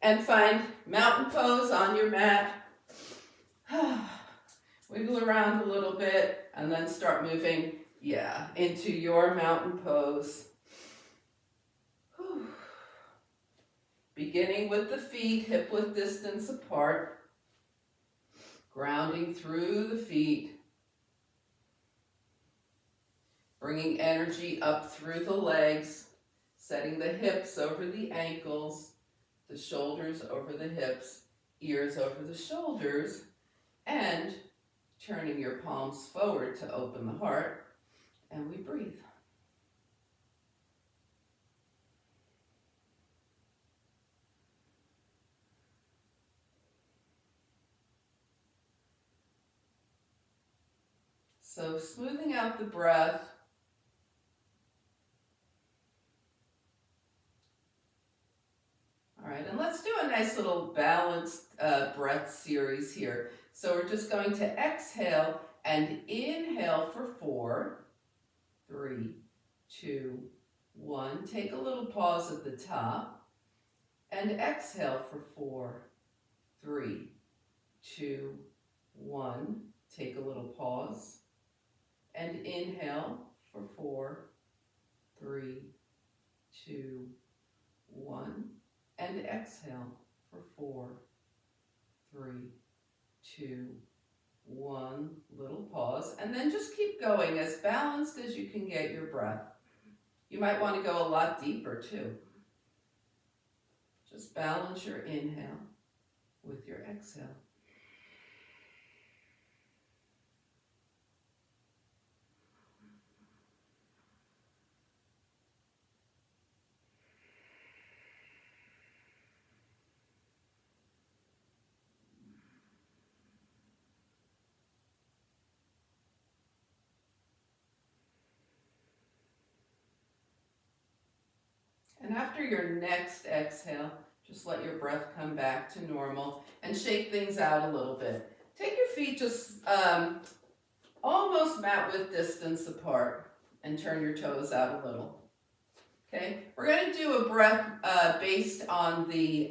And find mountain pose on your mat. Wiggle around a little bit and then start moving, into your mountain pose. Beginning with the feet hip-width distance apart, grounding through the feet, bringing energy up through the legs, setting the hips over the ankles, the shoulders over the hips, ears over the shoulders, and turning your palms forward to open the heart, and we breathe. So smoothing out the breath. All right, and let's do a nice little balanced breath series here. So we're just going to exhale and inhale for 4, 3, 2, 1. Take a little pause at the top. And exhale for 4, 3, 2, 1. Take a little pause. And inhale for 4, 3, 2, 1. And exhale for 4, 3, 2, 1. Little pause. And then just keep going as balanced as you can get your breath. You might want to go a lot deeper too. Just balance your inhale with your exhale. And after your next exhale, just let your breath come back to normal and shake things out a little bit. Take your feet just almost mat width distance apart and turn your toes out a little. Okay, we're going to do a breath based on the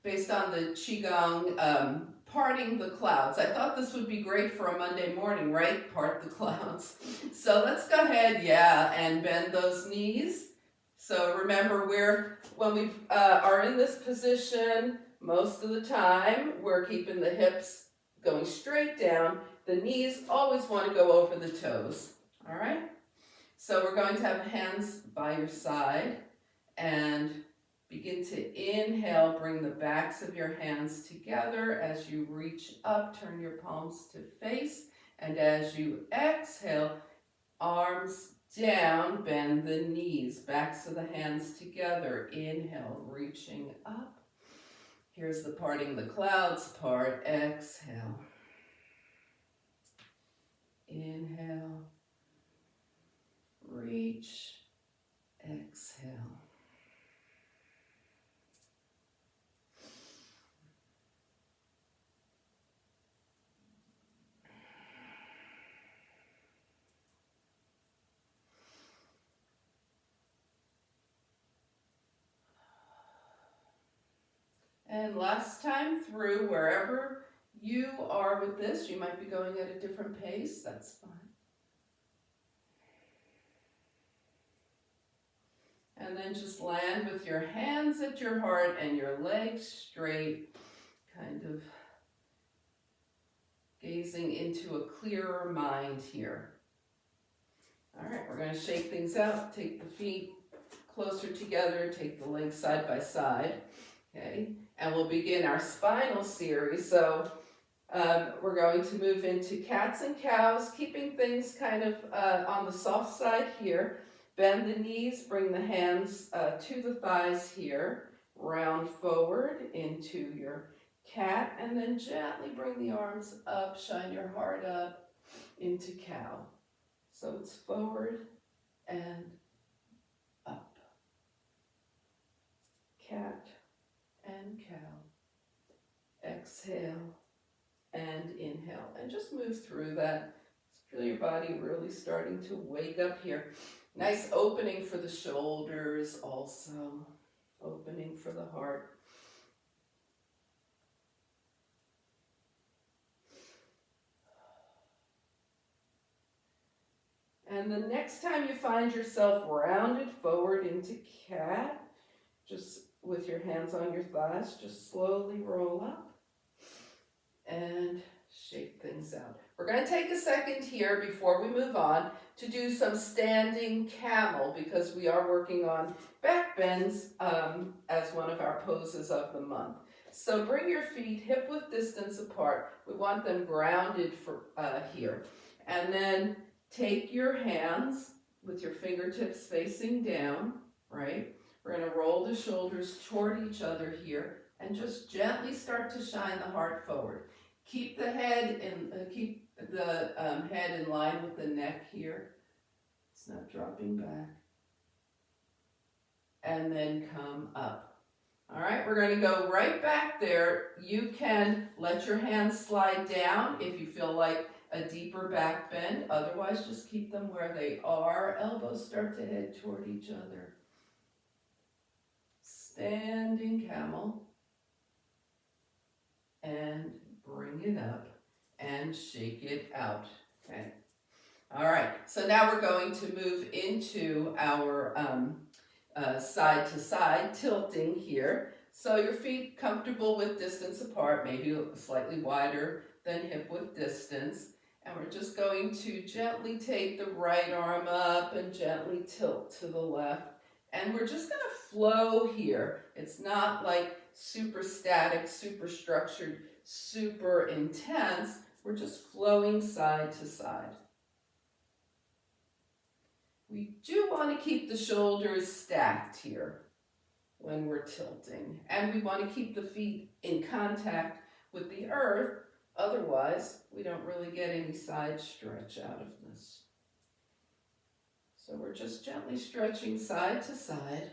Qigong parting the clouds. I thought this would be great for a Monday morning, right? Part the clouds. So let's go ahead, and bend those knees. So remember, when we are in this position, most of the time, we're keeping the hips going straight down. The knees always want to go over the toes, all right? So we're going to have hands by your side and begin to inhale. Bring the backs of your hands together as you reach up. Turn your palms to face. And as you exhale, arms down, bend the knees, backs of the hands together. Inhale, reaching up. Here's the parting the clouds part. Exhale. Inhale. Reach. Exhale. And last time through, wherever you are with this, you might be going at a different pace, that's fine. And then just land with your hands at your heart and your legs straight, kind of gazing into a clearer mind here. All right, we're going to shake things out. Take the feet closer together, take the legs side by side, okay? And we'll begin our spinal series. So we're going to move into cats and cows, keeping things kind of on the soft side here. Bend the knees, bring the hands to the thighs here. Round forward into your cat, and then gently bring the arms up, shine your heart up into cow. So it's forward and up. Cat and cow. Exhale and inhale. And just move through that. Feel your body really starting to wake up here. Nice opening for the shoulders also. Opening for the heart. then the next time you find yourself rounded forward into cat, just with your hands on your thighs, just slowly roll up and shake things out. We're going to take a second here before we move on to do some standing camel because we are working on back bends as one of our poses of the month. So bring your feet hip width distance apart. We want them grounded for here. And then take your hands with your fingertips facing down, right? We're going to roll the shoulders toward each other here and just gently start to shine the heart forward. Keep the head head in line with the neck here. It's not dropping back. And then come up. All right, we're going to go right back there. You can let your hands slide down if you feel like a deeper back bend. Otherwise, just keep them where they are. Elbows start to head toward each other. Standing camel. And bring it up and shake it out. Okay. All right, so now we're going to move into our side to side tilting here. So your feet comfortable with distance apart, maybe slightly wider than hip width distance. And we're just going to gently take the right arm up and gently tilt to the left. And we're just going to flow here. It's not like super static, super structured, super intense. We're just flowing side to side. We do want to keep the shoulders stacked here when we're tilting. And we want to keep the feet in contact with the earth. Otherwise, we don't really get any side stretch out of this. So we're just gently stretching side to side.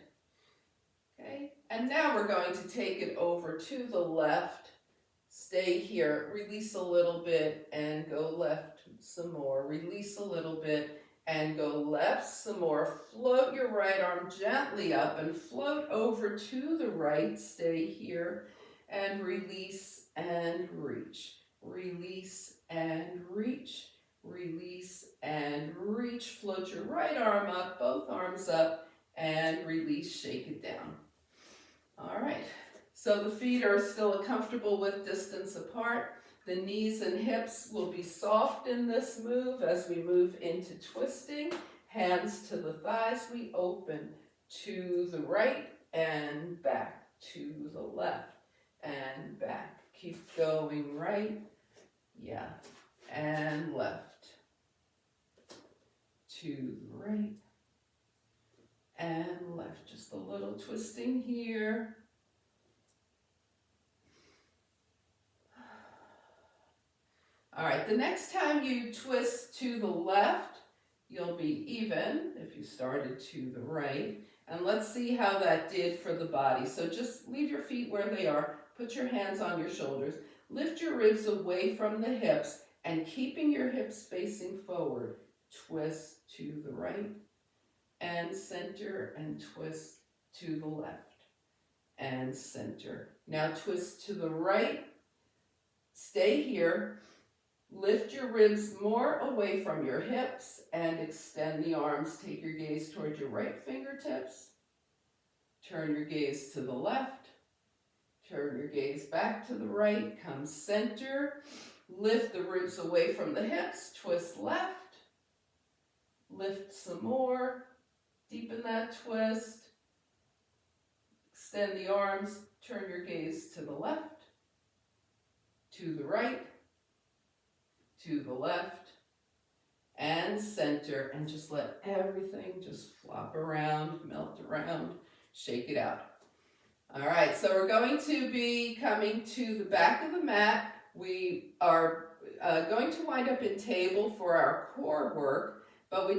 Okay, and now we're going to take it over to the left. Stay here, release a little bit and go left some more. Release a little bit and go left some more. Float your right arm gently up and float over to the right. Stay here and release and reach. Release and reach. Release and reach. Float your right arm up, both arms up, and release, shake it down. All right, so the feet are still comfortable with distance apart. The knees and hips will be soft in this move as we move into twisting. Hands to the thighs, we open to the right and back, to the left and back. Keep going right, yeah, and left, to the right and left. Just a little twisting here. All right, the next time you twist to the left, you'll be even if you started to the right. And let's see how that did for the body. So just leave your feet where they are. Put your hands on your shoulders. Lift your ribs away from the hips and keeping your hips facing forward. Twist to the right and center and twist to the left and center. Now twist to the right. Stay here. Lift your ribs more away from your hips and extend the arms. Take your gaze toward your right fingertips. Turn your gaze to the left. Turn your gaze back to the right. Come center. Lift the ribs away from the hips. Twist left. Lift some more. Deepen that twist. Extend the arms. Turn your gaze to the left. To the right. To the left and center, and just let everything just flop around, melt around, shake it out. All right, so we're going to be coming to the back of the mat. We are going to wind up in table for our core work, but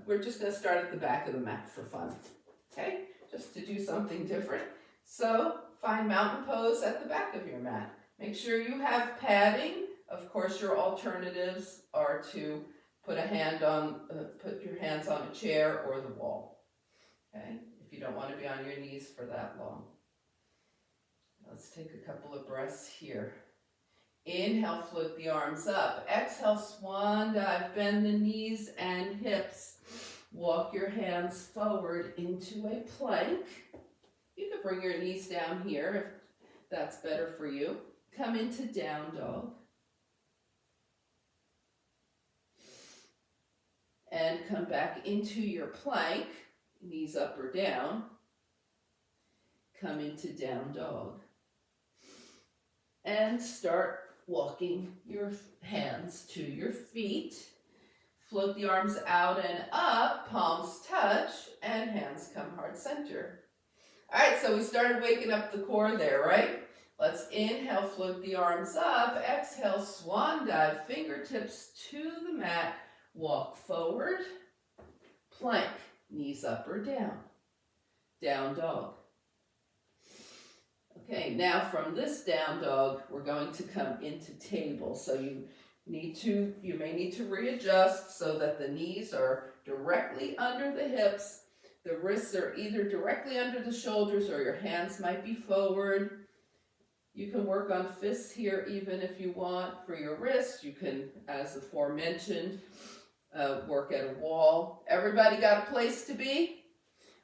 we're just going to start at the back of the mat for fun, okay? Just to do something different. So find mountain pose at the back of your mat. Make sure you have padding. Of course, your alternatives are to put your hands on a chair or the wall, okay? If you don't want to be on your knees for that long. Let's take a couple of breaths here. Inhale, float the arms up. Exhale, swan dive. Bend the knees and hips. Walk your hands forward into a plank. You could bring your knees down here if that's better for you. Come into down dog. And come back into your plank, knees up or down. Come into down dog. And start walking your hands to your feet. Float the arms out and up, palms touch, and hands come heart center. All right, so we started waking up the core there, right? Let's inhale, float the arms up. Exhale, swan dive, fingertips to the mat. Walk forward, plank, knees up or down. Down dog. Okay, now from this down dog, we're going to come into table. So you may need to readjust so that the knees are directly under the hips. The wrists are either directly under the shoulders or your hands might be forward. You can work on fists here even if you want. For your wrists, you can, as aforementioned, work at a wall. Everybody got a place to be?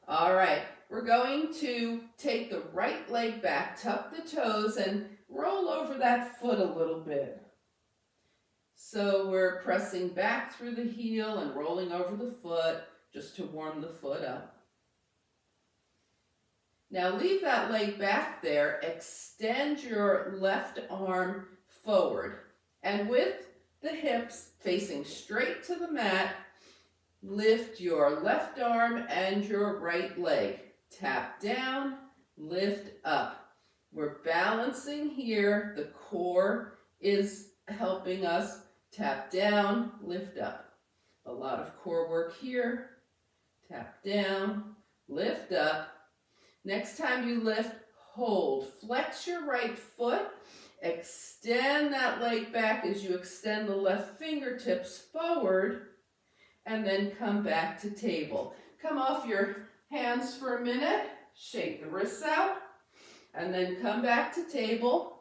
All right. We're going to take the right leg back, tuck the toes, and roll over that foot a little bit. So we're pressing back through the heel and rolling over the foot just to warm the foot up. Now leave that leg back there. Extend your left arm forward. And with the hips facing straight to the mat, lift your left arm and your right leg. Tap down, lift up. We're balancing here. The core is helping us. Tap down, lift up. A lot of core work here. Tap down, lift up. Next time you lift, hold. Flex your right foot. Extend that leg back as you extend the left fingertips forward. And then come back to table. Come off your hands for a minute, shake the wrists out, and then come back to table.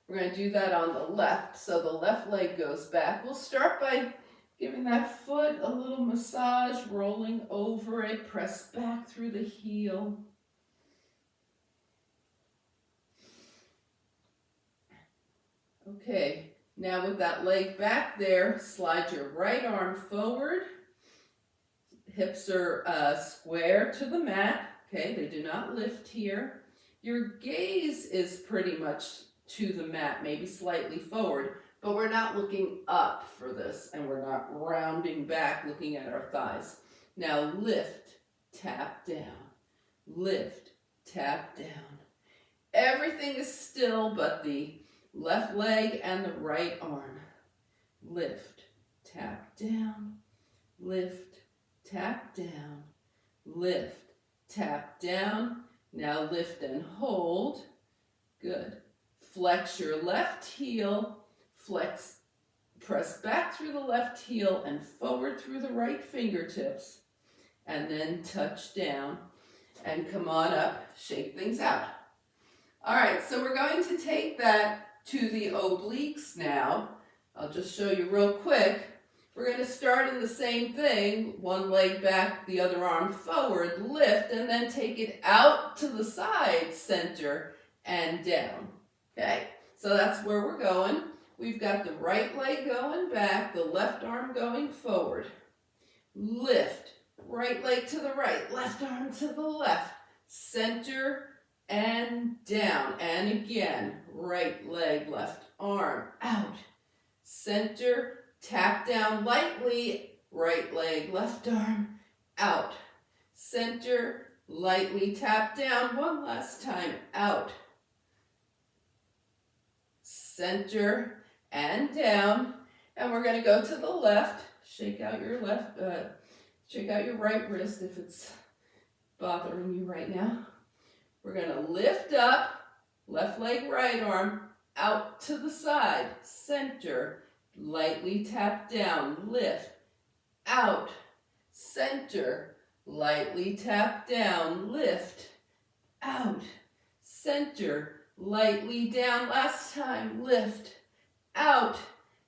We're going to do that on the left, so the left leg goes back. We'll start by giving that foot a little massage, rolling over it, press back through the heel. Okay, now with that leg back there, slide your right arm forward. Hips are square to the mat, okay, they do not lift here. Your gaze is pretty much to the mat, maybe slightly forward, but we're not looking up for this, and we're not rounding back looking at our thighs. Now lift, tap down, lift, tap down. Everything is still but the left leg and the right arm. Lift, tap down, lift, tap down, lift, tap down. Now lift and hold. Good. Flex your left heel, flex, press back through the left heel and forward through the right fingertips, and then touch down and come on up, shake things out. All right, so we're going to take that to the obliques now. I'll just show you real quick. We're going to start in the same thing, one leg back, the other arm forward, lift, and then take it out to the side, center, and down. Okay, so that's where we're going. We've got the right leg going back, the left arm going forward. Lift, right leg to the right, left arm to the left, center, and down. And again, right leg, left arm, out, center, tap down lightly, right leg, left arm, out. Center, lightly tap down, one last time, out. Center and down. And we're going to go to the left. Shake out your right wrist if it's bothering you right now. We're going to lift up, left leg, right arm, out to the side, center, lightly tap down, lift, out, center, lightly tap down, lift, out, center, lightly down, last time, lift, out,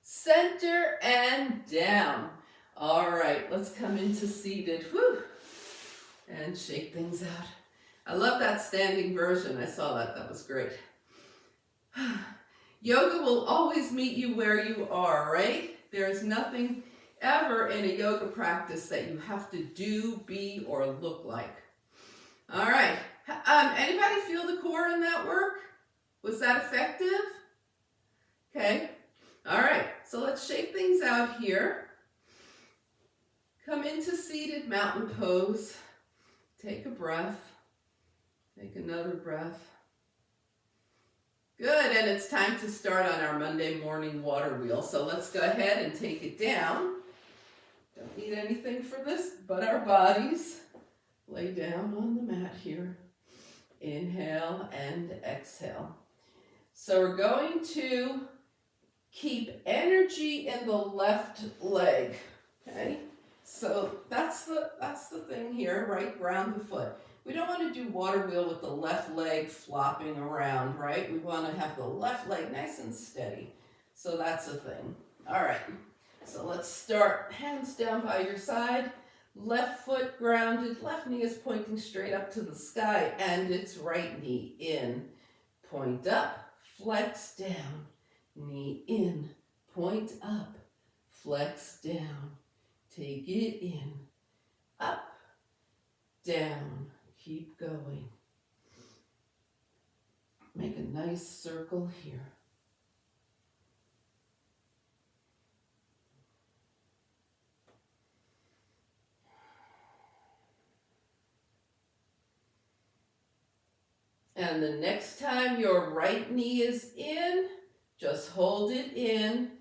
center, and down. All right, let's come into seated. Whew. And shake things out. I love that standing version. I saw that. That was great. Yoga will always meet you where you are, right? There's nothing ever in a yoga practice that you have to do, be, or look like. All right. Anybody feel the core in that work? Was that effective? Okay. All right. So let's shake things out here. Come into seated mountain pose. Take a breath. Take another breath. Good, and it's time to start on our Monday morning water wheel. So let's go ahead and take it down. Don't need anything for this but our bodies. Lay down on the mat here. Inhale and exhale. So we're going to keep energy in the left leg, okay? So that's the thing here, right? Ground the foot. We don't want to do water wheel with the left leg flopping around, right? We want to have the left leg nice and steady. So that's a thing. All right. So let's start. Hands down by your side. Left foot grounded. Left knee is pointing straight up to the sky. And it's right knee in. Point up. Flex down. Knee in. Point up. Flex down. Take it in. Up. Down. Keep going. Make a nice circle here. And the next time your right knee is in, just hold it in.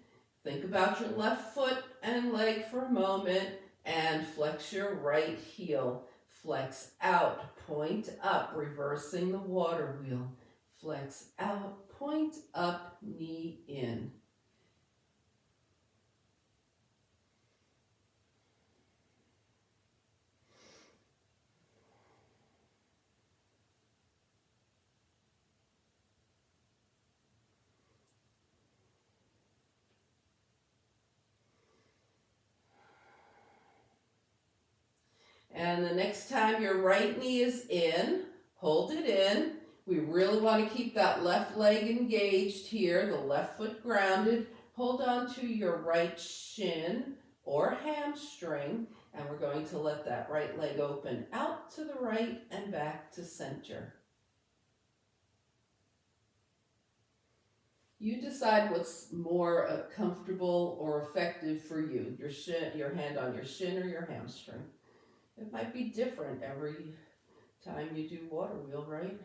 Think about your left foot and leg for a moment and flex your right heel. Flex out, point up, reversing the water wheel. Flex out, point up, knee in. And the next time your right knee is in, hold it in. We really want to keep that left leg engaged here, the left foot grounded. Hold on to your right shin or hamstring, and we're going to let that right leg open out to the right and back to center. You decide what's more comfortable or effective for you, your hand on your shin or your hamstring. It might be different every time you do water wheel, right?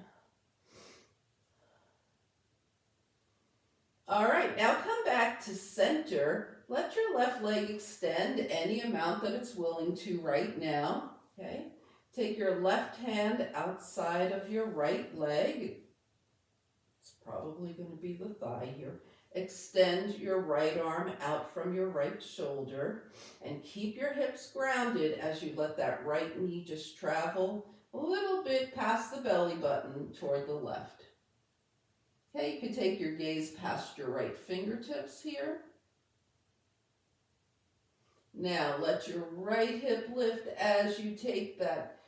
All right, now come back to center. Let your left leg extend any amount that it's willing to right now, okay? Take your left hand outside of your right leg. It's probably going to be the thigh here. Extend your right arm out from your right shoulder and keep your hips grounded as you let that right knee just travel a little bit past the belly button toward the left. Okay, you can take your gaze past your right fingertips here. Now let your right hip lift as you take that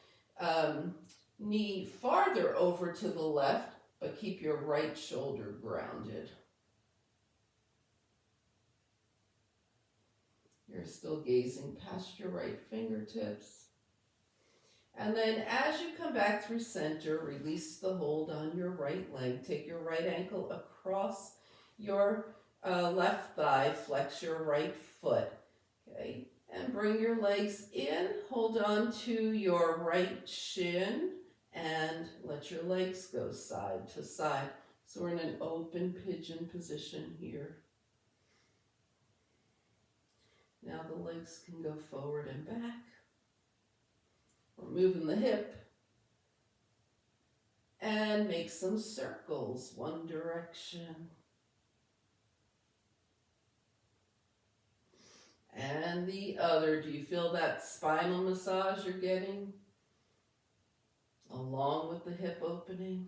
knee farther over to the left, but keep your right shoulder grounded. You're still gazing past your right fingertips. And then as you come back through center, release the hold on your right leg. Take your right ankle across your left thigh. Flex your right foot. Okay, and bring your legs in. Hold on to your right shin and let your legs go side to side. So we're in an open pigeon position here. Now the legs can go forward and back. We're moving the hip. And make some circles, one direction. And the other. Do you feel that spinal massage you're getting? Along with the hip opening.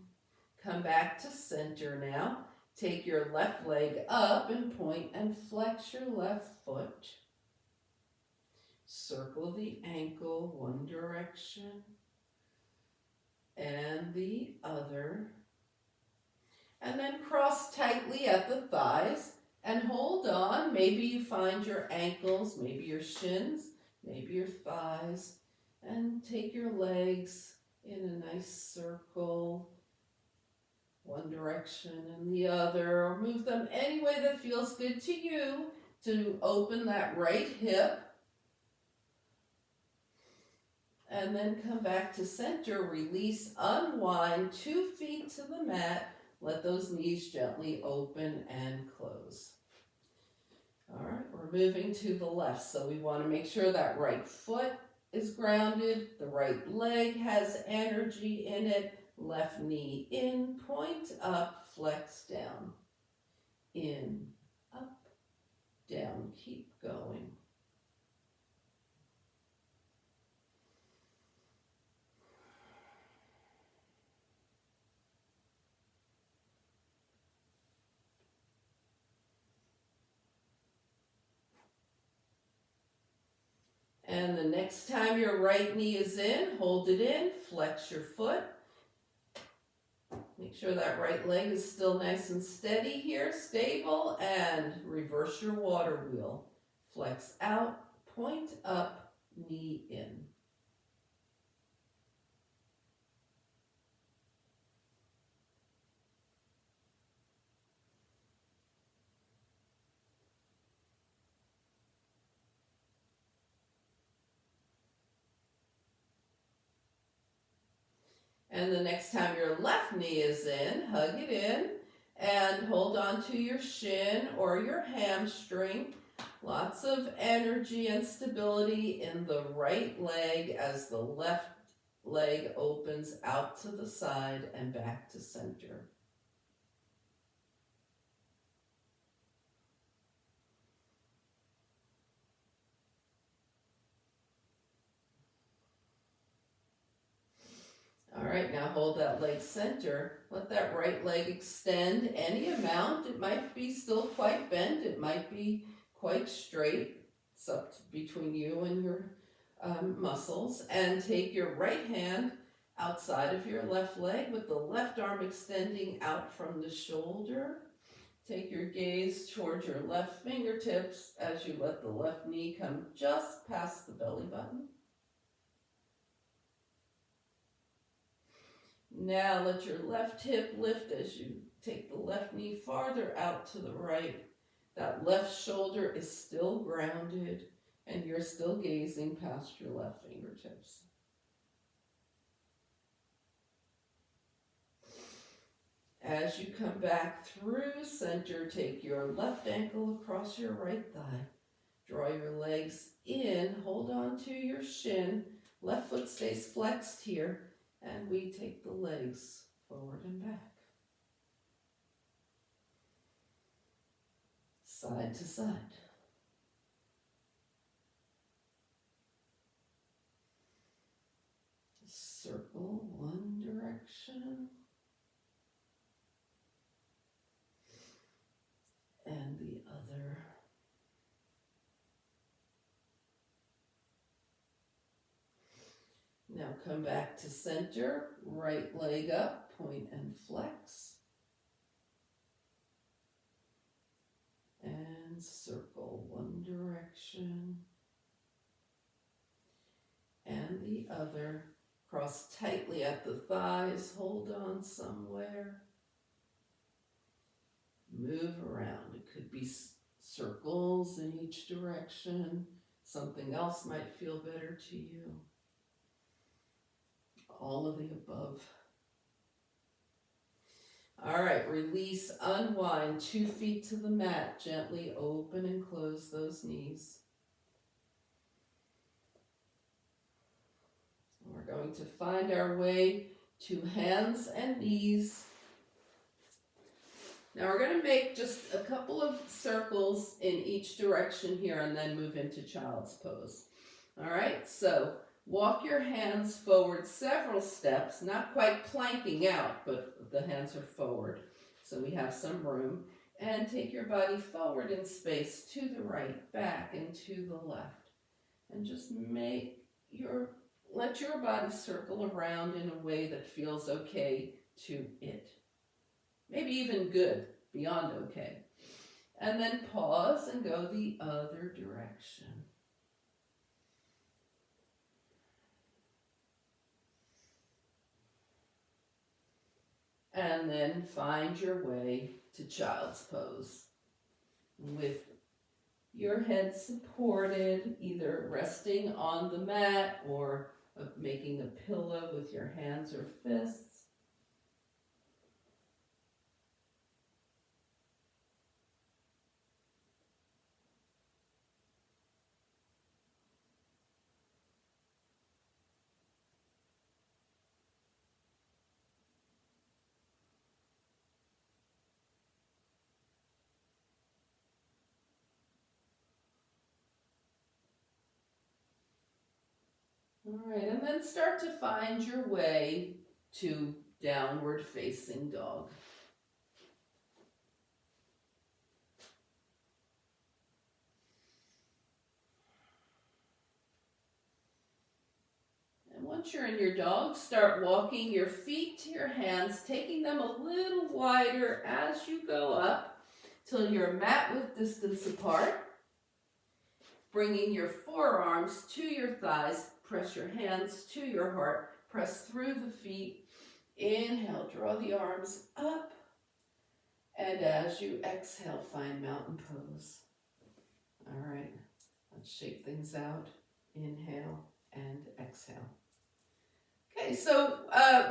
Come back to center now. Take your left leg up and point and flex your left foot. Circle the ankle one direction and the other. And then cross tightly at the thighs and hold on. Maybe you find your ankles, maybe your shins, maybe your thighs. And take your legs in a nice circle, one direction and the other, or move them any way that feels good to you to open that right hip. And then come back to center, release, unwind, 2 feet to the mat. Let those knees gently open and close. All right, we're moving to the left. So we want to make sure that right foot is grounded, the right leg has energy in it, left knee in, point up, flex down, in, up, down, keep going. And the next time your right knee is in, hold it in, flex your foot. Make sure that right leg is still nice and steady here, stable, and reverse your water wheel. Flex out, point up, knee in. And the next time your left knee is in, hug it in and hold on to your shin or your hamstring. Lots of energy and stability in the right leg as the left leg opens out to the side and back to center. All right, now hold that leg center. Let that right leg extend any amount. It might be still quite bent. It might be quite straight. It's up to between you and your muscles. And take your right hand outside of your left leg with the left arm extending out from the shoulder. Take your gaze towards your left fingertips as you let the left knee come just past the belly button. Now let your left hip lift as you take the left knee farther out to the right. That left shoulder is still grounded and you're still gazing past your left fingertips. As you come back through center, take your left ankle across your right thigh. Draw your legs in, hold on to your shin. Left foot stays flexed here. And we take the legs forward and back. Side to side. Circle one direction. And the other. Now come back to center, right leg up, point and flex. And circle one direction and the other. Cross tightly at the thighs, hold on somewhere. Move around. It could be circles in each direction. Something else might feel better to you. All of the above. All right, release, unwind, 2 feet to the mat. Gently open and close those knees. We're going to find our way to hands and knees. Now we're going to make just a couple of circles in each direction here and then move into child's pose. All right, so walk your hands forward several steps, not quite planking out, but the hands are forward. so we have some room. And take your body forward in space, to the right, back, and to the left. And just let your body circle around in a way that feels okay to it. Maybe even good, beyond okay. And then pause and go the other direction. And then find your way to child's pose with your head supported, either resting on the mat or making a pillow with your hands or fists. All right, and then start to find your way to downward facing dog. And once you're in your dog, start walking your feet to your hands, taking them a little wider as you go up till you're mat width distance apart. Bringing your forearms to your thighs, press your hands to your heart, press through the feet. Inhale, draw the arms up. And as you exhale, find mountain pose. All right, let's shake things out. Inhale and exhale. Okay, so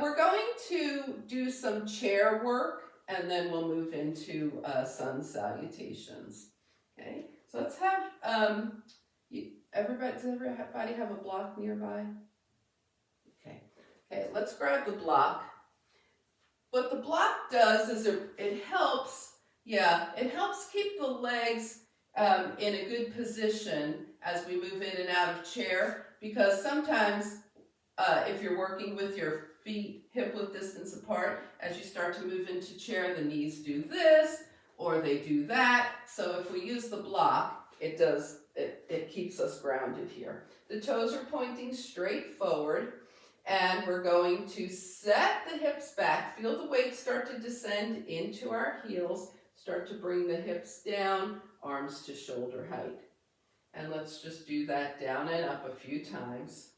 we're going to do some chair work and then we'll move into sun salutations. Okay, so let's have, does everybody have a block nearby? Okay, let's grab the block. What the block does is it helps keep the legs in a good position as we move in and out of chair, because sometimes if you're working with your feet hip width distance apart, as you start to move into chair, the knees do this or they do that. So if we use the block, it keeps us grounded here. The toes are pointing straight forward, and we're going to set the hips back. Feel the weight start to descend into our heels. Start to bring the hips down, arms to shoulder height. And let's just do that down and up a few times.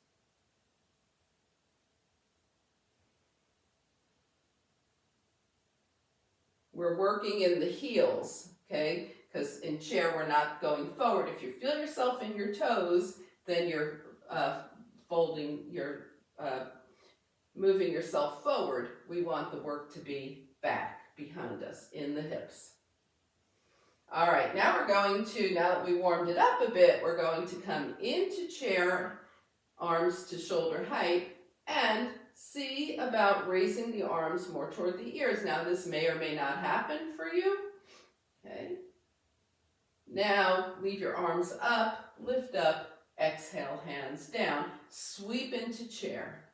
We're working in the heels, okay? Because in chair, we're not going forward. If you feel yourself in your toes, then you're moving yourself forward. We want the work to be back behind us in the hips. All right, now now that we warmed it up a bit, we're going to come into chair, arms to shoulder height, and see about raising the arms more toward the ears. Now, this may or may not happen for you. Okay. Now, leave your arms up, lift up, exhale, hands down, sweep into chair.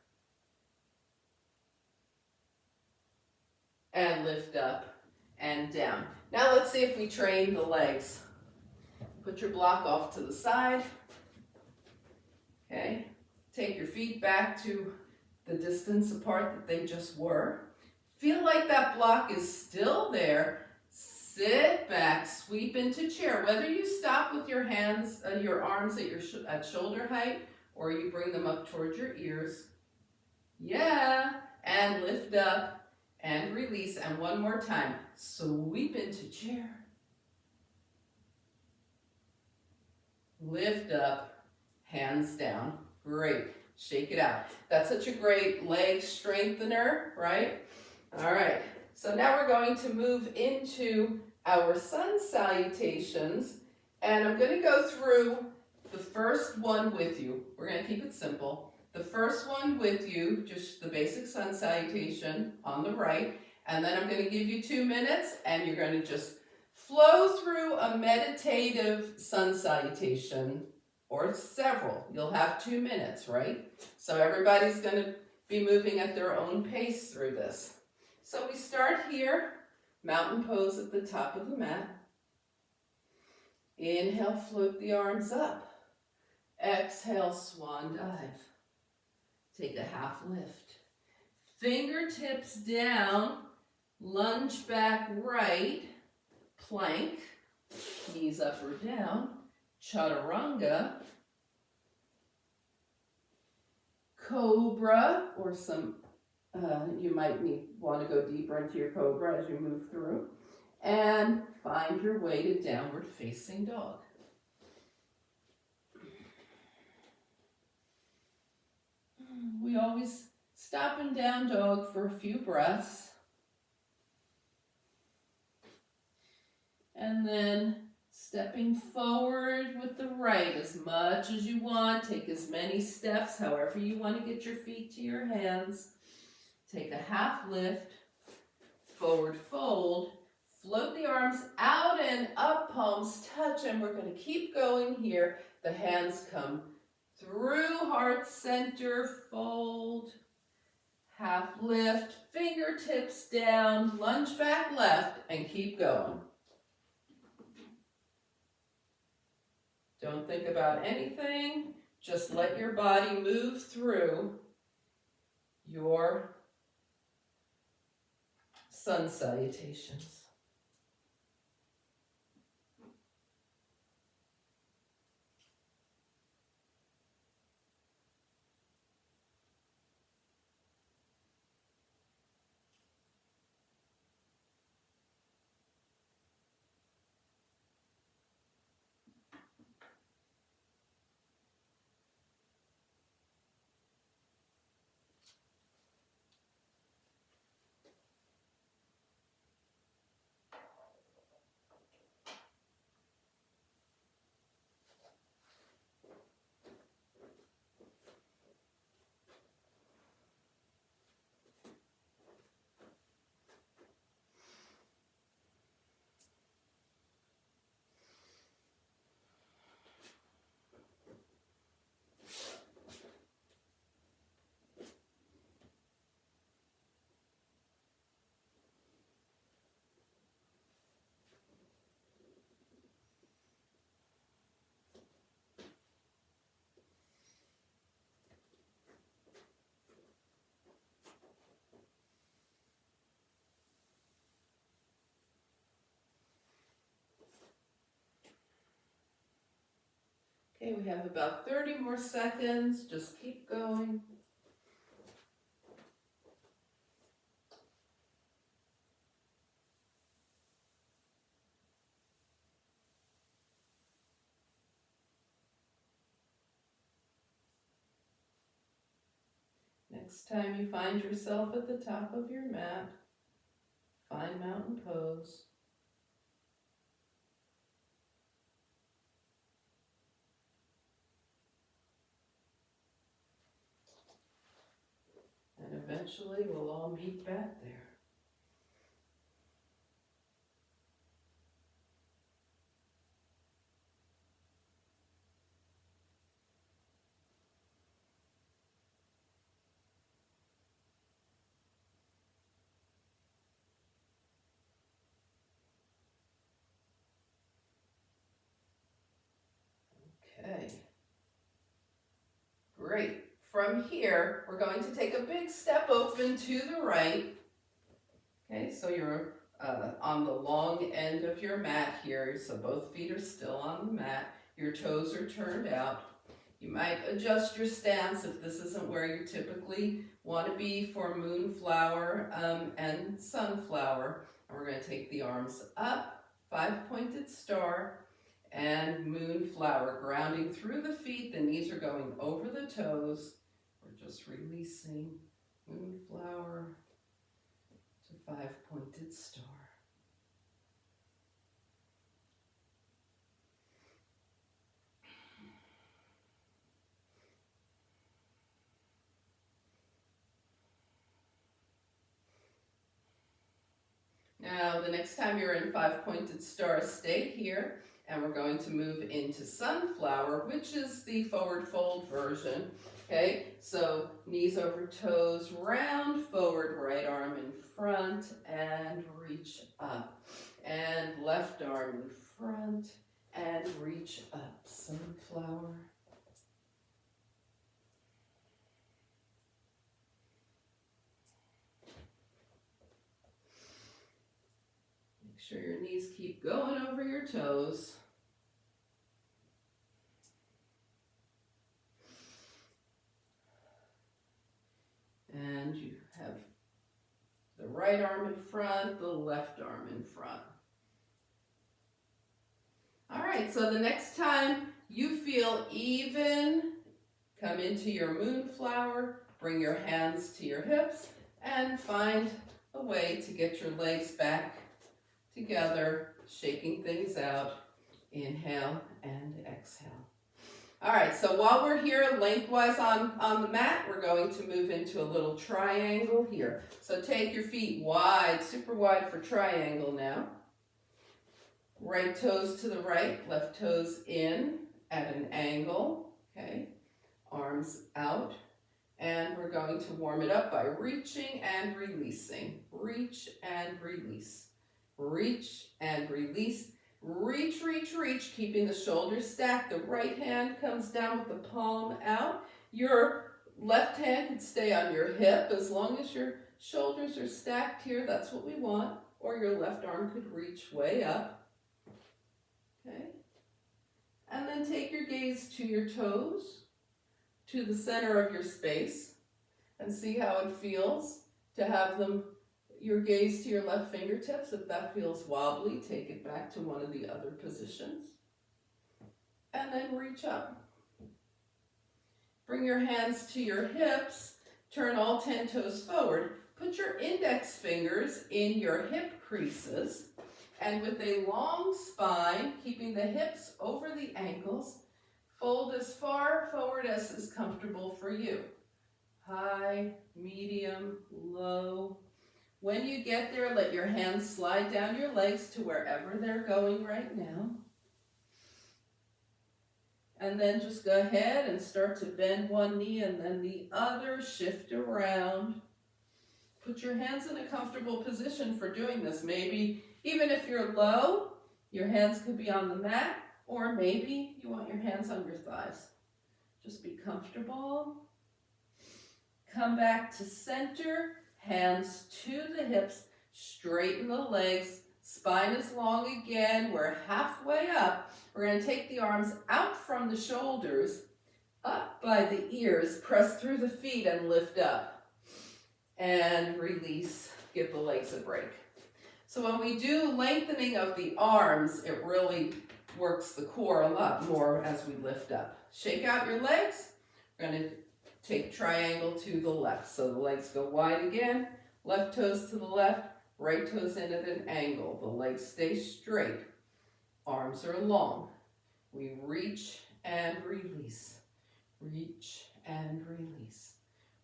And lift up and down. Now let's see if we train the legs. Put your block off to the side. Okay. Take your feet back to the distance apart that they just were. Feel like that block is still there. Sit back, sweep into chair. Whether you stop with your hands, your arms at shoulder height, or you bring them up towards your ears. Yeah, and lift up and release. And one more time, sweep into chair. Lift up, hands down. Great. Shake it out. That's such a great leg strengthener, right? All right. So now we're going to move into our sun salutations, and I'm going to go through the first one with you. We're going to keep it simple. The first one with you, just the basic sun salutation on the right, and then I'm going to give you 2 minutes, and you're going to just flow through a meditative sun salutation, or several. You'll have 2 minutes, right? So everybody's going to be moving at their own pace through this. So we start here Mountain pose at the top of the mat. Inhale, float the arms up. Exhale, swan dive. Take a half lift. Fingertips down, lunge back right, plank, knees up or down, chaturanga, cobra, or some, you might want to go deeper into your cobra as you move through, and find your way to downward facing dog. We always stop in down dog for a few breaths. And then stepping forward with the right as much as you want. Take as many steps, however you want to get your feet to your hands. Take a half lift, forward fold, float the arms out and up, palms touch, and we're going to keep going here. The hands come through heart center, fold, half lift, fingertips down, lunge back left, and keep going. Don't think about anything, just let your body move through your sun salutations. Okay, we have about 30 more seconds. Just keep going. Next time you find yourself at the top of your mat, find mountain pose. And eventually we'll all meet back there. Okay. Great. From here, we're going to take a big step open to the right. Okay, so you're on the long end of your mat here, so both feet are still on the mat. Your toes are turned out. You might adjust your stance if this isn't where you typically want to be for moonflower and sunflower. And we're going to take the arms up, 5-pointed star, and moonflower, grounding through the feet. The knees are going over the toes. We're just releasing moonflower to 5-pointed star. Now, the next time you're in 5-pointed star, stay here, and we're going to move into sunflower, which is the forward fold version. Okay, so knees over toes, round, forward, right arm in front, and reach up. And left arm in front, and reach up, sunflower. Make sure your knees keep going over your toes. And you have the right arm in front, the left arm in front. All right, so the next time you feel even, come into your moonflower, bring your hands to your hips, and find a way to get your legs back together, shaking things out. Inhale and exhale. All right, so while we're here lengthwise on the mat, we're going to move into a little triangle here. So take your feet wide, super wide for triangle now. Right toes to the right, left toes in at an angle, okay? Arms out. And we're going to warm it up by reaching and releasing. Reach and release. Reach and release. Reach, reach, reach, keeping the shoulders stacked. The right hand comes down with the palm out. Your left hand can stay on your hip as long as your shoulders are stacked here. That's what we want. Or your left arm could reach way up. Okay. And then take your gaze to your toes, to the center of your space, and see how it feels to have them, your gaze to your left fingertips. If that feels wobbly, take it back to one of the other positions. And then reach up. Bring your hands to your hips, turn all 10 toes forward. Put your index fingers in your hip creases, and with a long spine, keeping the hips over the ankles, fold as far forward as is comfortable for you. High, medium, low. When you get there, let your hands slide down your legs to wherever they're going right now. And then just go ahead and start to bend one knee and then the other, shift around. Put your hands in a comfortable position for doing this. Maybe even if you're low, your hands could be on the mat, or maybe you want your hands on your thighs. Just be comfortable. Come back to center, hands to the hips, straighten the legs, spine is long again, we're halfway up. We're going to take the arms out from the shoulders, up by the ears, press through the feet and lift up. And release, give the legs a break. So when we do lengthening of the arms, it really works the core a lot more as we lift up. Shake out your legs. We're going to take triangle to the left. So the legs go wide again, left toes to the left, right toes in at an angle. The legs stay straight. Arms are long. We reach and release. Reach and release.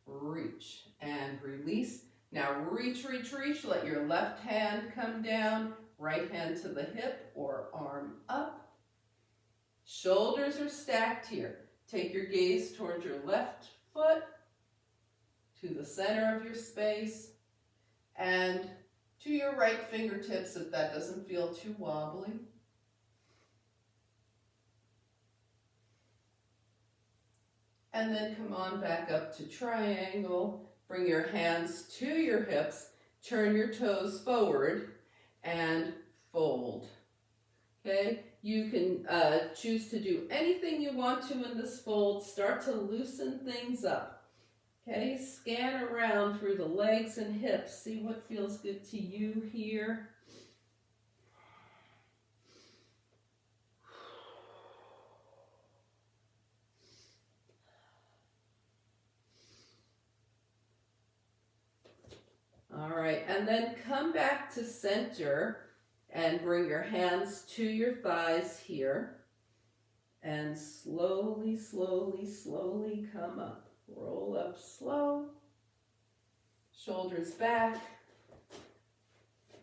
Reach and release. Now reach, reach, reach. Let your left hand come down, right hand to the hip or arm up. Shoulders are stacked here. Take your gaze towards your left foot, to the center of your space, and to your right fingertips if that doesn't feel too wobbly. And then come on back up to triangle. Bring your hands to your hips, turn your toes forward, and fold. Okay? You can choose to do anything you want to in this fold. Start to loosen things up. Okay? Scan around through the legs and hips. See what feels good to you here. All right, and then come back to center and bring your hands to your thighs here. And slowly, slowly, slowly come up. Roll up slow. Shoulders back.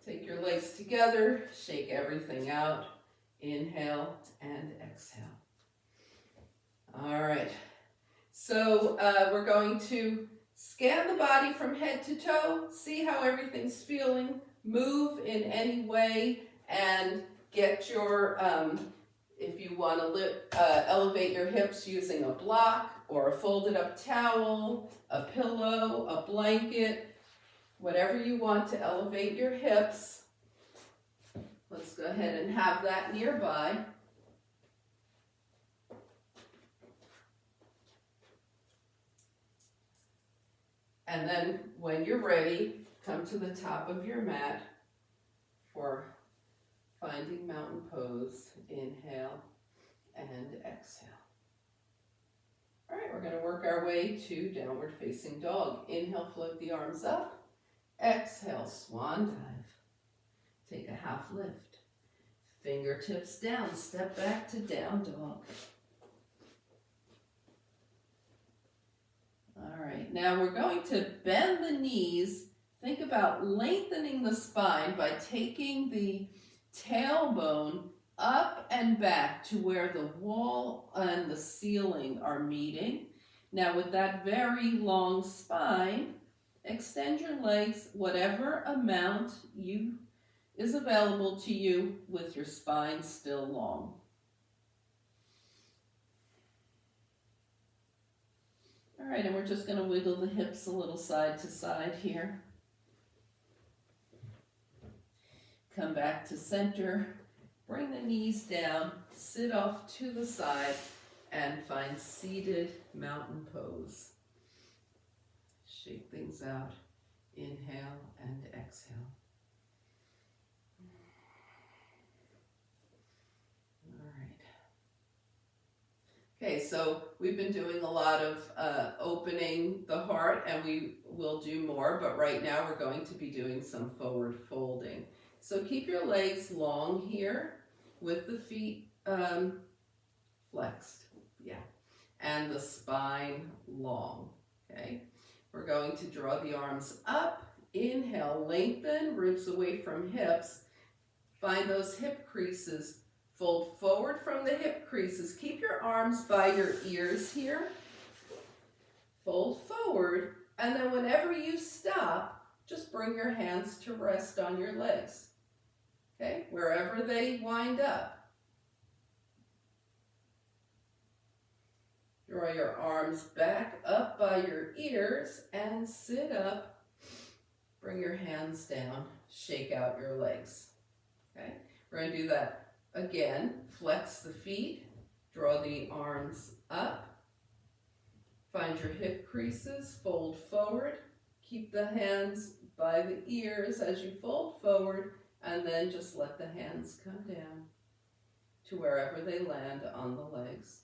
Take your legs together. Shake everything out. Inhale and exhale. All right. So we're going to scan the body from head to toe, see how everything's feeling, move in any way, and get your, if you want to elevate your hips using a block or a folded up towel, a pillow, a blanket, whatever you want to elevate your hips. Let's go ahead and have that nearby. And then when you're ready, come to the top of your mat for finding mountain pose. Inhale and exhale. All right, we're going to work our way to downward facing dog. Inhale, float the arms up. Exhale, swan dive. Take a half lift. Fingertips down, step back to down dog. All right, now we're going to bend the knees. Think about lengthening the spine by taking the tailbone up and back to where the wall and the ceiling are meeting. Now with that very long spine, extend your legs whatever amount is available to you with your spine still long. All right, and we're just going to wiggle the hips a little side to side here. Come back to center, bring the knees down, sit off to the side, and find seated mountain pose. Shake things out, inhale and exhale. Okay, so we've been doing a lot of opening the heart, and we will do more, but right now we're going to be doing some forward folding. So keep your legs long here with the feet flexed, and the spine long, okay? We're going to draw the arms up, inhale, lengthen, ribs away from hips, find those hip creases. Fold forward from the hip creases. Keep your arms by your ears here. Fold forward, and then whenever you stop, just bring your hands to rest on your legs. Okay, wherever they wind up. Draw your arms back up by your ears and sit up. Bring your hands down. Shake out your legs. Okay, we're going to do that. Again, flex the feet, draw the arms up, find your hip creases, fold forward, keep the hands by the ears as you fold forward, and then just let the hands come down to wherever they land on the legs.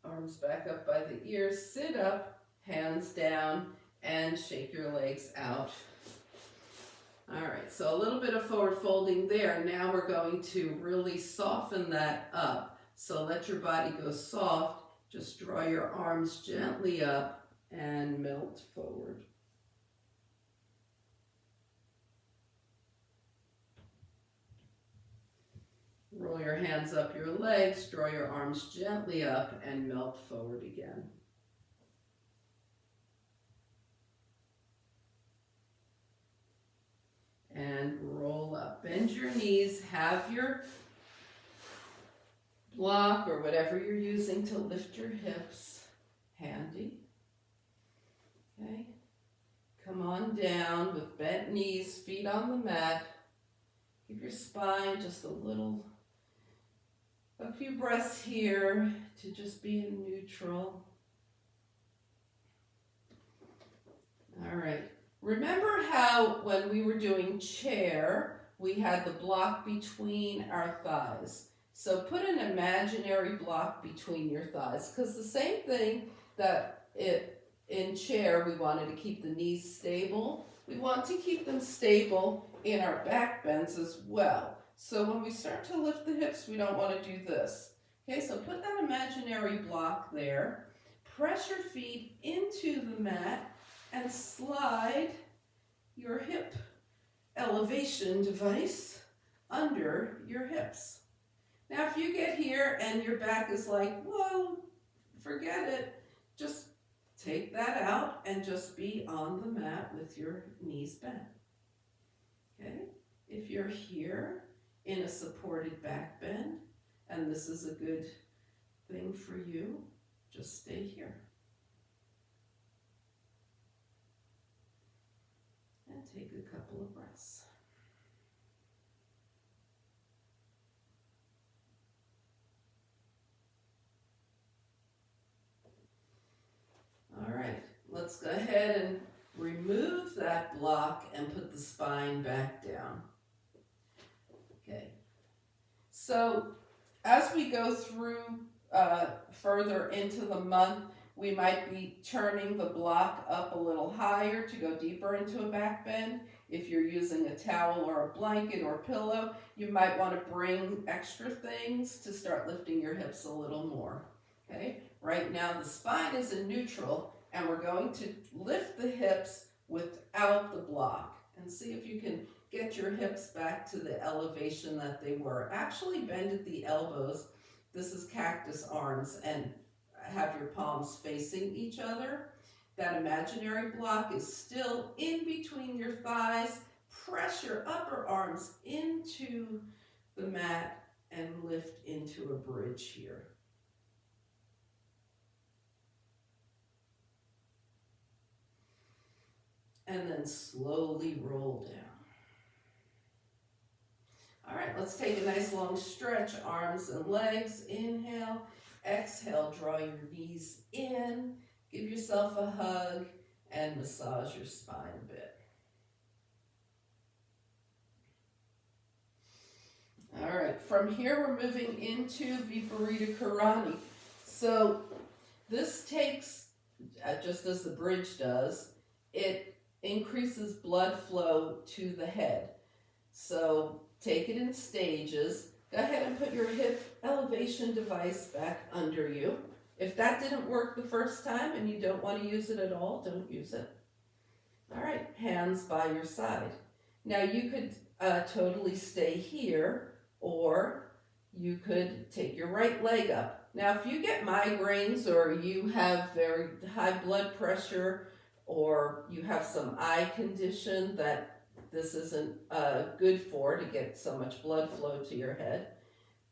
Arms back up by the ears, sit up, hands down, and shake your legs out. All right, so a little bit of forward folding there. Now we're going to really soften that up. So let your body go soft. Just draw your arms gently up and melt forward. Roll your hands up your legs, draw your arms gently up and melt forward again. And roll up. Bend your knees. Have your block or whatever you're using to lift your hips handy. Okay. Come on down with bent knees, feet on the mat. Keep your spine just a few breaths here to just be in neutral. All right. Remember how when we were doing chair, we had the block between our thighs. So put an imaginary block between your thighs, because the same thing that in chair, we wanted to keep the knees stable. We want to keep them stable in our back bends as well. So when we start to lift the hips, we don't want to do this. Okay, so put that imaginary block there. Press your feet into the mat and slide your hip elevation device under your hips. Now, if you get here and your back is like, whoa, forget it, just take that out and just be on the mat with your knees bent. Okay? If you're here in a supported back bend, and this is a good thing for you, just stay here. And take a couple of breaths. All right, let's go ahead and remove that block and put the spine back down. Okay, so as we go through further into the month, we might be turning the block up a little higher to go deeper into a back bend. If you're using a towel or a blanket or pillow, you might want to bring extra things to start lifting your hips a little more. Okay, right now the spine is in neutral, and we're going to lift the hips without the block. And see if you can get your hips back to the elevation that they were. Actually bend at the elbows. This is cactus arms, and have your palms facing each other. That imaginary block is still in between your thighs. Press your upper arms into the mat and lift into a bridge here. And then slowly roll down. All right, let's take a nice long stretch, arms and legs. Inhale, exhale, draw your knees in, give yourself a hug, and massage your spine a bit. All right, from here we're moving into Viparita Karani. So this takes, just as the bridge does, it increases blood flow to the head. So take it in stages. Go ahead and put your hip elevation device back under you. If that didn't work the first time and you don't want to use it at all, don't use it. All right, hands by your side. Now you could totally stay here, or you could take your right leg up. Now if you get migraines, or you have very high blood pressure, or you have some eye condition that this isn't good for, to get so much blood flow to your head,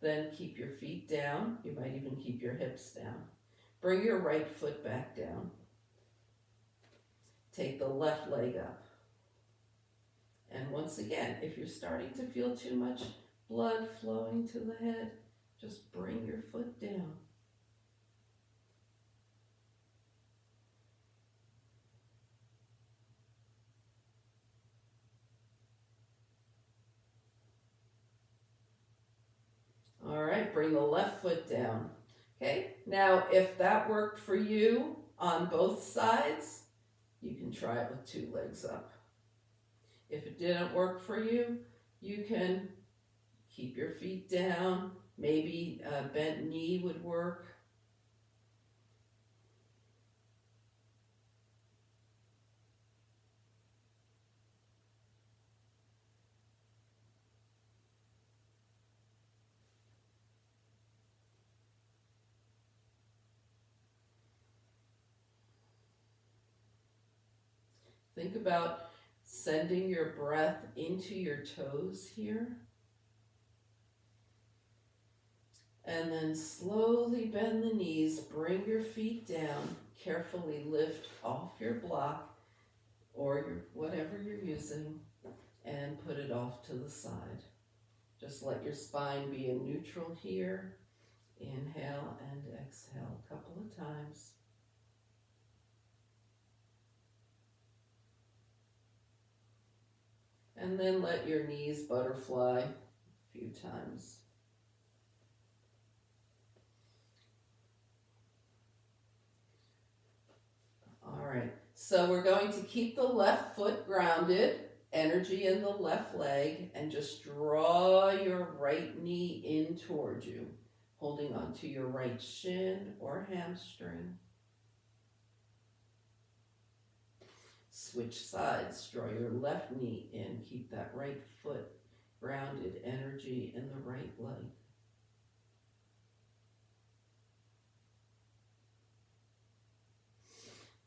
then keep your feet down. You might even keep your hips down. Bring your right foot back down. Take the left leg up. And once again, if you're starting to feel too much blood flowing to the head, just bring your foot down. All right, bring the left foot down. Okay, now if that worked for you on both sides, you can try it with two legs up. If it didn't work for you, you can keep your feet down. Maybe a bent knee would work. Think about sending your breath into your toes here. And then slowly bend the knees, bring your feet down, carefully lift off your block or whatever you're using, and put it off to the side. Just let your spine be in neutral here. Inhale and exhale a couple of times. And then let your knees butterfly a few times. All right, so we're going to keep the left foot grounded, energy in the left leg, and just draw your right knee in towards you, holding onto your right shin or hamstring. Switch sides, draw your left knee in, keep that right foot grounded, energy in the right leg.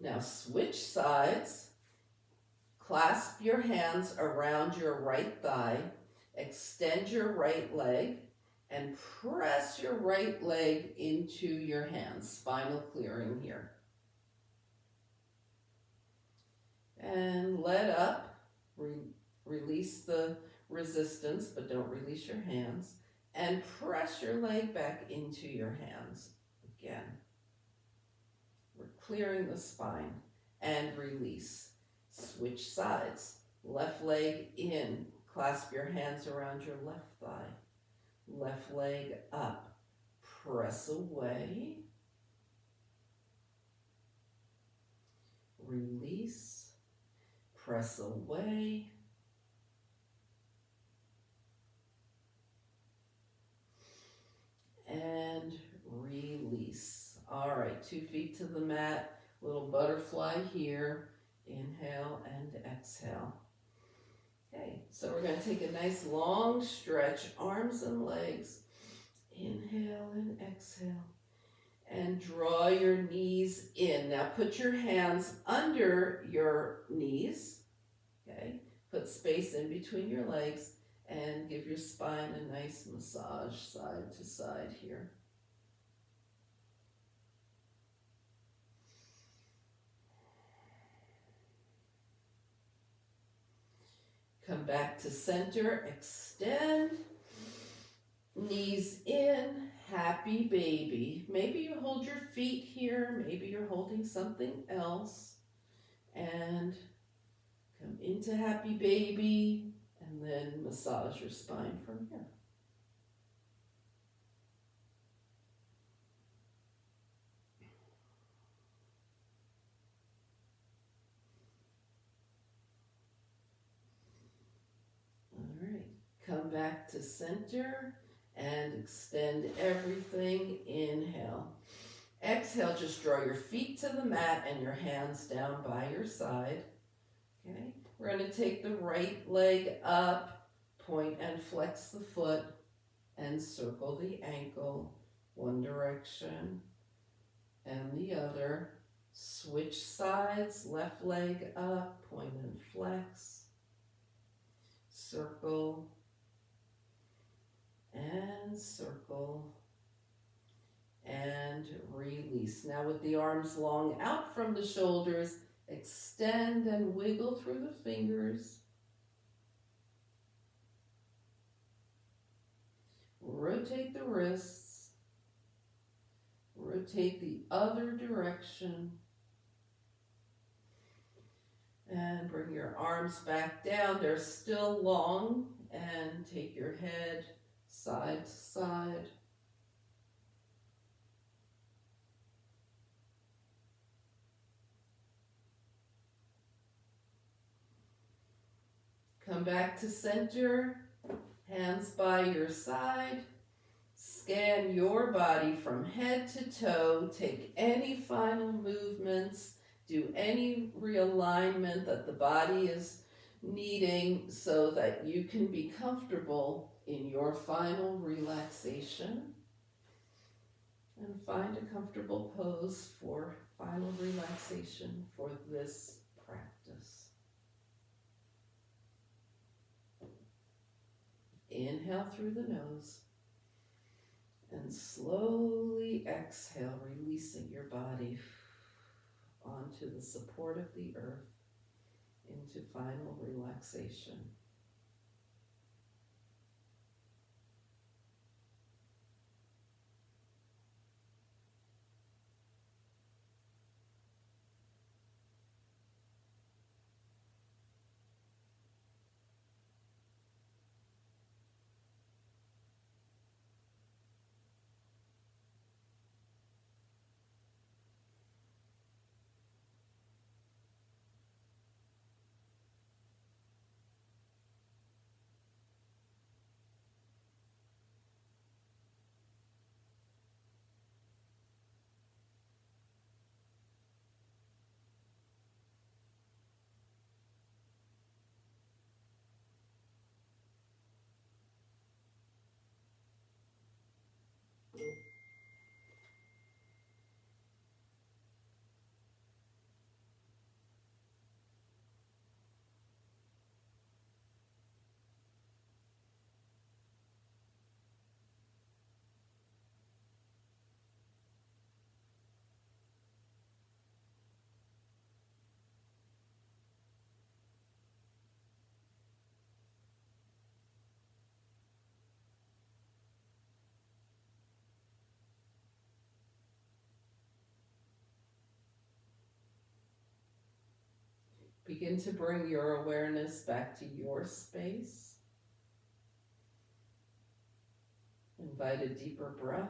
Now switch sides. Clasp your hands around your right thigh. Extend your right leg and press your right leg into your hands. Spinal clearing here. And let up. Release the resistance, but don't release your hands. And press your leg back into your hands again. We're clearing the spine. And release. Switch sides. Left leg in. Clasp your hands around your left thigh. Left leg up. Press away. Release. Press away. And release. All right, 2 feet to the mat. Little butterfly here. Inhale and exhale. Okay, so we're going to take a nice long stretch, arms and legs. Inhale and exhale. And draw your knees in. Now put your hands under your knees. Okay, put space in between your legs and give your spine a nice massage side to side here. Come back to center, extend, knees in, happy baby. Maybe you hold your feet here, maybe you're holding something else. And come into happy baby, and then massage your spine from here. Come back to center and extend everything. Inhale. Exhale, just draw your feet to the mat and your hands down by your side. Okay, we're going to take the right leg up, point and flex the foot, and circle the ankle one direction and the other. Switch sides, left leg up, point and flex, circle, and circle, and release. Now with the arms long out from the shoulders, extend and wiggle through the fingers. Rotate the wrists. Rotate the other direction. And bring your arms back down. They're still long. And take your head side to side. Come back to center, hands by your side. Scan your body from head to toe. Take any final movements. Do any realignment that the body is needing so that you can be comfortable in your final relaxation. And find a comfortable pose for final relaxation for this practice. Inhale through the nose and slowly exhale, releasing your body onto the support of the earth into final relaxation. Begin to bring your awareness back to your space. Invite a deeper breath.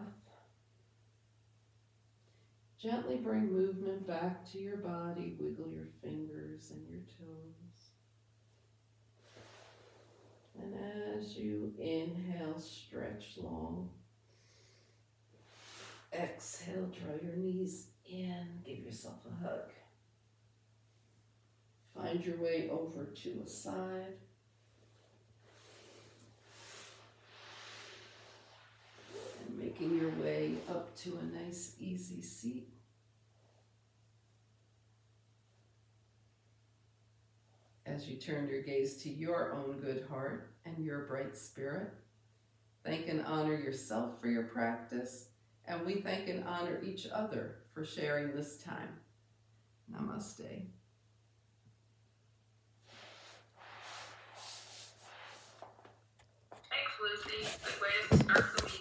Gently bring movement back to your body. Wiggle your fingers and your toes. And as you inhale, stretch long. Exhale, draw your knees in. Give yourself a hug. Find your way over to a side. And making your way up to a nice, easy seat. As you turn your gaze to your own good heart and your bright spirit, thank and honor yourself for your practice, and we thank and honor each other for sharing this time. Namaste. Thanks, Lucy. Good way to start the week.